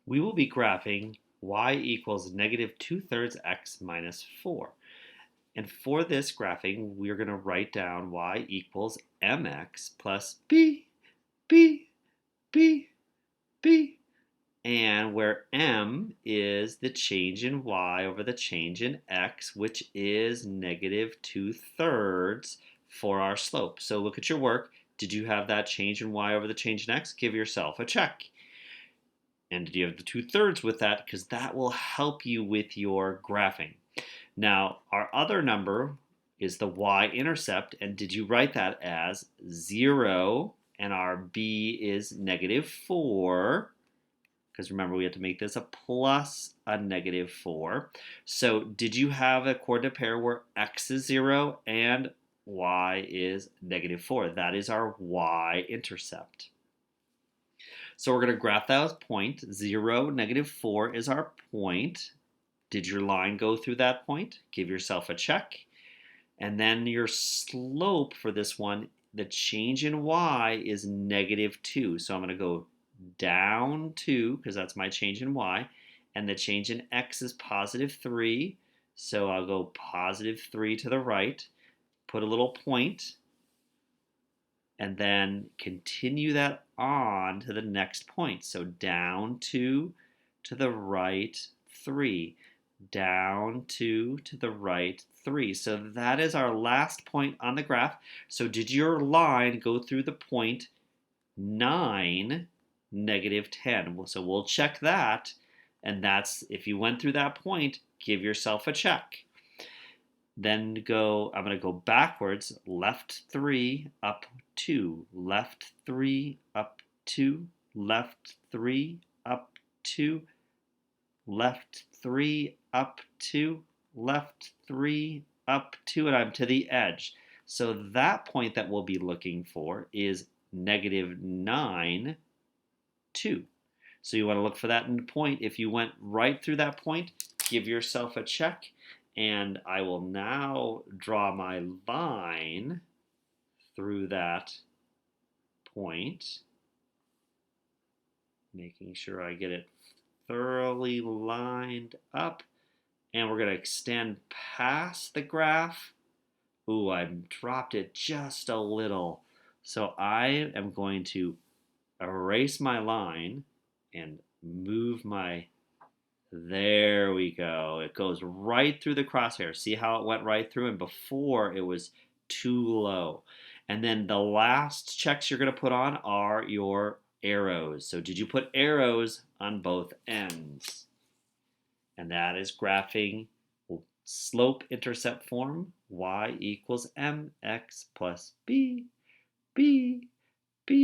We will be graphing y equals negative 2/3 x minus 4. And for this graphing, we're going to write down y equals mx plus b, b, b, b. And where m is the change in y over the change in x, which is negative 2/3 for our slope. So look at your work. Did you have that change in y over the change in x? Give yourself a check. And did you have the 2/3 with that? Because that will help you with your graphing. Now, our other number is the y-intercept, and did you write that as 0, and our b is negative 4, because remember we have to make this a plus a negative 4. So did you have a coordinate pair where x is 0 and y is negative 4? That is our y-intercept. So we're going to graph that as point. 0, negative 4 is our point. Did your line go through that point? Give yourself a check. And then your slope for this one, the change in y is negative 2. So I'm going to go down 2 because that's my change in y. And the change in x is positive 3. So I'll go positive 3 to the right, put a little point, and then continue that on to the next point. So down 2 to the right 3. Down 2 to the right 3. So that is our last point on the graph. So did your line go through the point 9, negative 10? So we'll check that. And that's, if you went through that point, give yourself a check. Then I'm going to go backwards, left 3, up 2, left 3, up 2, left 3, up 2, left 3, up 2, left 3, up 2, and I'm to the edge. So that point that we'll be looking for is negative 9, 2. So you want to look for that point. If you went right through that point, give yourself a check. And I will now draw my line through that point, making sure I get it thoroughly lined up. And we're going to extend past the graph. Ooh, I dropped it just a little. So I am going to erase my line and move my, there we go. It goes right through the crosshair. See how it went right through? And before it was too low. And then the last checks you're going to put on are your arrows. So did you put arrows on both ends? And that is graphing slope-intercept form. Y equals mx plus b, b,